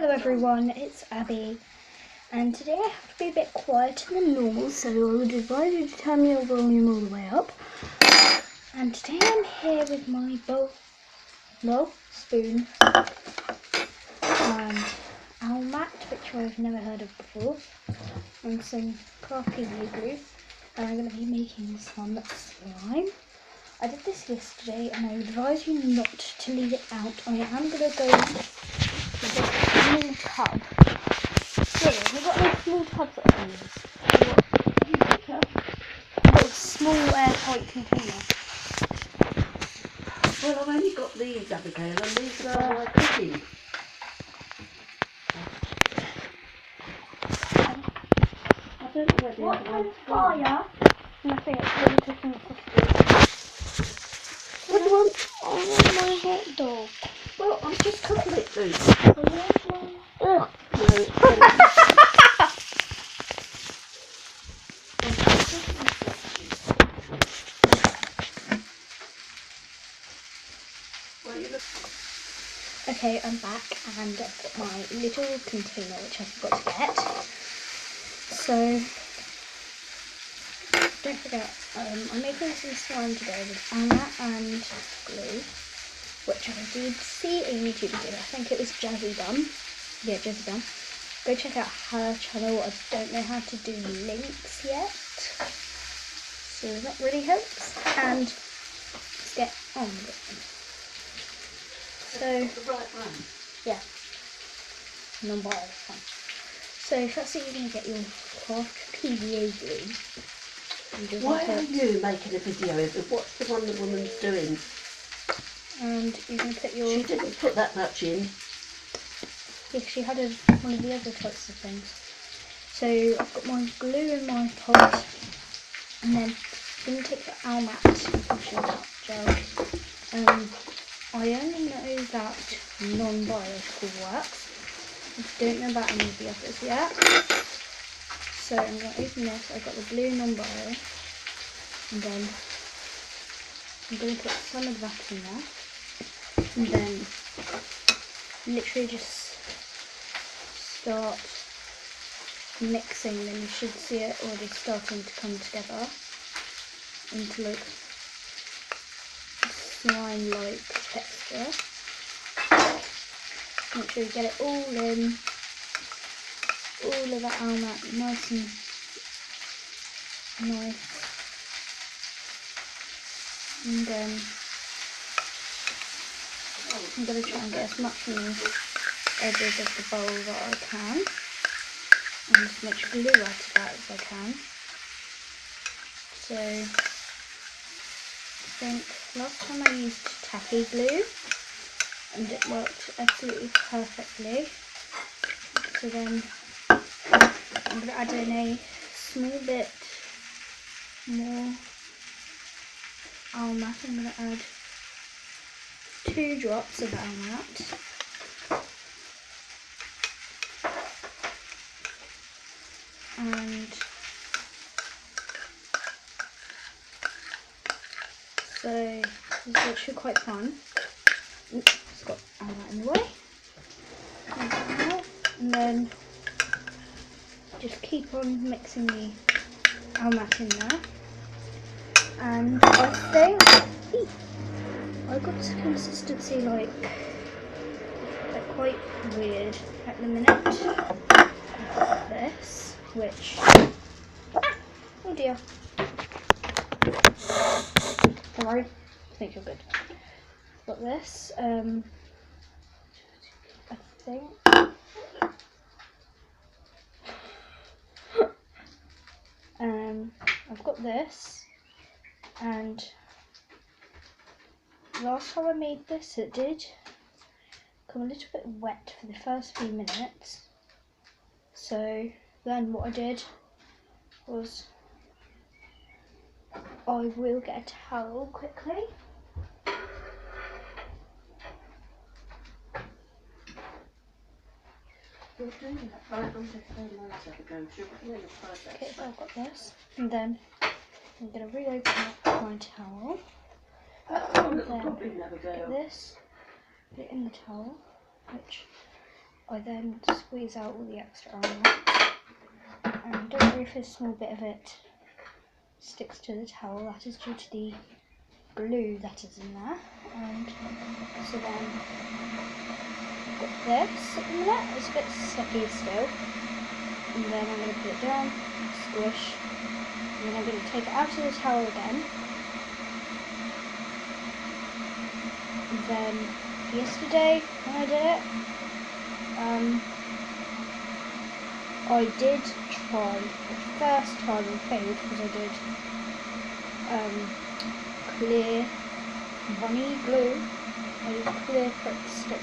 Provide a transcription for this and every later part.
Hello everyone, it's Abby, and today I have to be a bit quieter than normal, so I would advise you to turn your volume all the way up. And today I'm here with my spoon, and owl mat, which I've never heard of before, and some crafty glue, and I'm going to be making some slime. I did this yesterday, and I would advise you not to leave it out. I am going to go to this small tub. Really, have you got any small tubs that I can use? I've got a small airtight container. Well, I've only got these, Abigail, and these are my cookies. I don't know where the other one's gone. Fire? Nothing, it's really cooking the sausage. What do you want? I want my hot dog. Well, I'm just cooking it, Luke. Ugh. No, it's Okay, I'm back and I've got my little container which I forgot to get. So, don't forget, I'm making some slime today with Anna and glue, which I did see a YouTube video. I think it was Jazzybum. Yeah, Jazzybum. Go check out her channel. I don't know how to do links yet, so that really helps. And let's get on with it. So, the right one. yeah, non-biased one. So firstly you're going to get your craft PVA glue. Why are you making a video of it? What's the one the woman's doing? And you're going to put your... She didn't put that much in. Yeah, she had one of the other types of things. So I've got my glue in my pot, and then I'm going to take the owl mat and push it out gel. I only know that non-biological works. I don't know about any of the others yet. So I'm going to open this. I've got the blue non-bio, and then I'm going to put some of that in there, and then literally just start mixing. Then you should see it already starting to come together into like slime-like texture. Make sure you get it all in, all of that owl mat, nice and nice. And then I'm going to try and get as much on the edges of the bowl that I can, and as much glue out of that as I can. So I think last time I used tacky glue and it worked absolutely perfectly. So then I'm going to add in a small bit more owl mat. I'm going to add 2 drops of owl mat. And so this is actually quite fun. Oops, it's got owl mat in the way. And then just keep on mixing the owl mat in there. And I think I got this consistency like quite weird at the minute. I've got this, which oh dear. Don't worry, I think you're good. I've got this. I think. I've got this, and last time I made this it did come a little bit wet for the first few minutes. So then what I did was I will get a towel quickly. You're doing that right on the phone later, Abigail. You're putting in the process. Okay, so I've got this, and then I'm going to reopen up my towel. And then get this, put it in the towel, which I then squeeze out all the extra armouts. And don't worry if a small bit of it sticks to the towel, that is due to the glue that is in there. And so then I've got this at the minute, it's a bit sticky still. And then I'm going to put it down, squish, and then I'm going to take it out of the towel again. And then yesterday when I did it, I did try the first time and failed because I did clear runny glue. I use clear prick stick,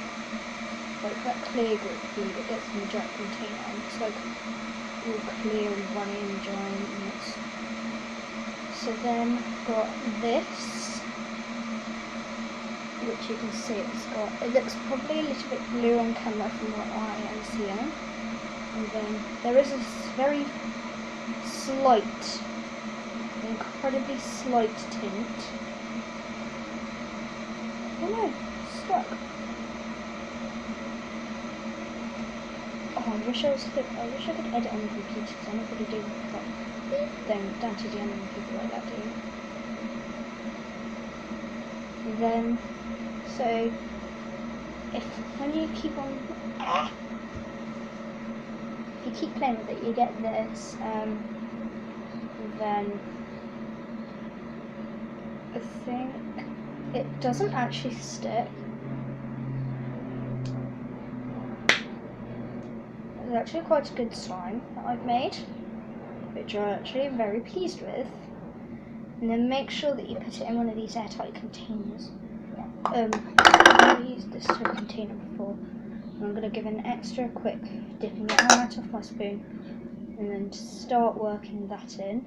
like that clear glue that gets in the jet container, and it's like all clear and runny and giant, and it's... So then I've got this, which you can see it looks probably a little bit blue on camera from what I am seeing. And then there is a very slight, incredibly slight tint. Oh no, it's stuck. Oh, I wish I could edit on the computer, because I'm not going to do that thing down to the end when people like that do. And then, so when you keep on, if you keep playing with it, you get this. And then I think it doesn't actually stick. It's actually quite a good slime that I've made, which I actually am very pleased with. And then make sure that you put it in one of these airtight containers. I've used this type of container before. And I'm going to give an extra quick dipping it out of my spoon and then start working that in.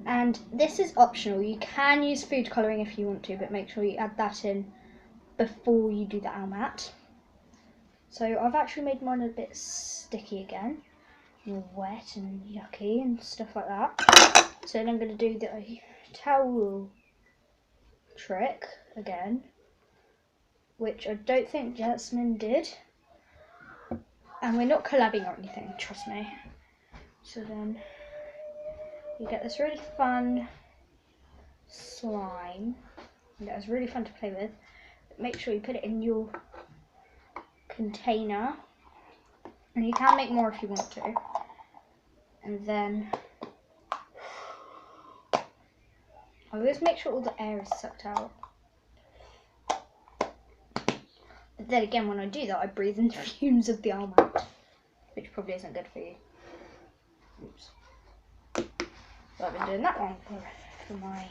And this is optional. You can use food colouring if you want to, but make sure you add that in before you do the almat. So I've actually made mine a bit sticky again, and wet and yucky and stuff like that. So then I'm going to do the towel trick again, which I don't think Jasmine did. And we're not collabing or anything, trust me. So then you get this really fun slime that is really fun to play with. But make sure you put it in your container, and you can make more if you want to. And then I always make sure all the air is sucked out. But then again, when I do that, I breathe in the fumes of the almond, which probably isn't good for you. Oops. So I've been doing that one for my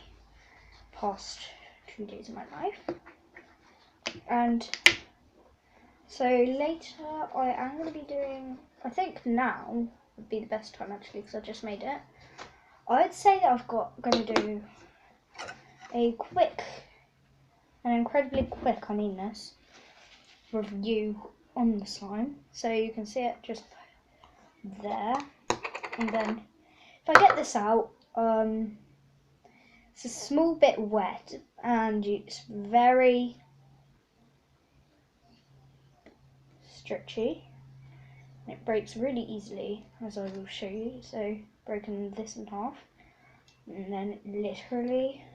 past 2 days of my life. And so later I am going to be doing, I think now would be the best time actually, because I just made it. I'd say that I've going to do a quick, an incredibly quick, I mean this, review on the slime. So you can see it just there. And then if I get this out, it's a small bit wet and it's very stretchy. It breaks really easily, as I will show you. So broken this in half, and then it literally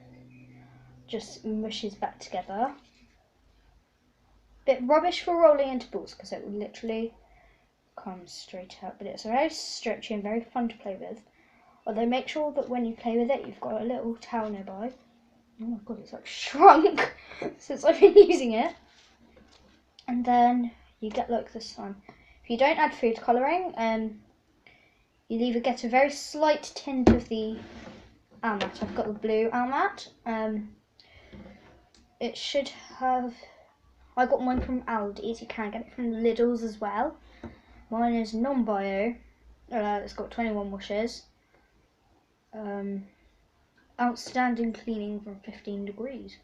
just mushes back together. Bit rubbish for rolling into balls because it will literally come straight out, but it's very stretchy and very fun to play with. Although make sure that when you play with it, you've got a little towel nearby. Oh my god, it's like shrunk since I've been using it. And then you get like this slime. If you don't add food colouring, you'll either get a very slight tint of the almat. I've got the blue almat. It should have, I got mine from Aldi's. You can get it from Lidl's as well. Mine is non-bio. It's got 21 washes. Outstanding cleaning from 15 degrees.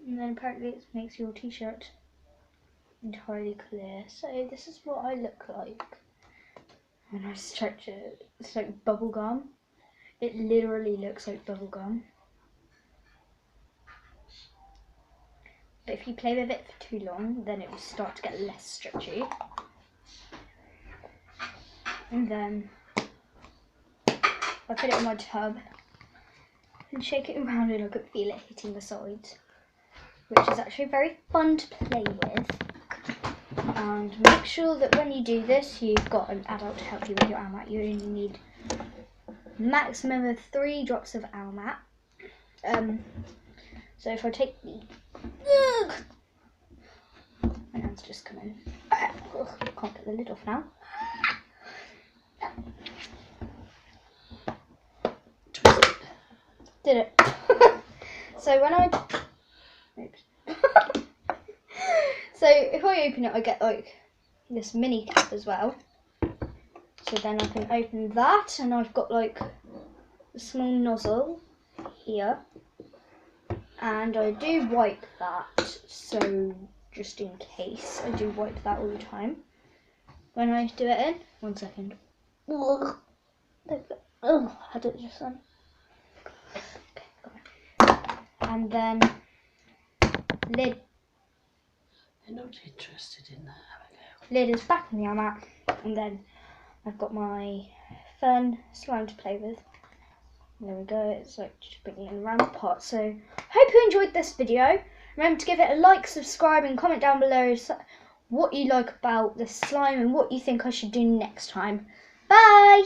And then apparently it makes your t-shirt entirely clear. So this is what I look like when I stretch it. It's like bubble gum. It literally looks like bubble gum. but if you play with it for too long, then it will start to get less stretchy. And then I put it in my tub and shake it around, and I could feel it hitting the sides, which is actually very fun to play with. And make sure that when you do this, you've got an adult to help you with your Almat. You only need maximum of 3 drops of Almat. So if I take the... My hand's just come in. Can't get the lid off now. Did it. So when I... Oops. So if I open it, I get like this mini cap as well. So then I can open that, and I've got like a small nozzle here. And I do wipe that, so just in case, I do wipe that all the time when I do it in. 1 second. Oh, I had it just then. Okay, got it. And then lid. They're not interested in that, Abigail. Lid is back in the Almat, and then I've got my fun slime to play with. There we go, it's like just bringing it around the pot. So, hope you enjoyed this video. Remember to give it a like, subscribe, and comment down below what you like about the slime and what you think I should do next time. Bye!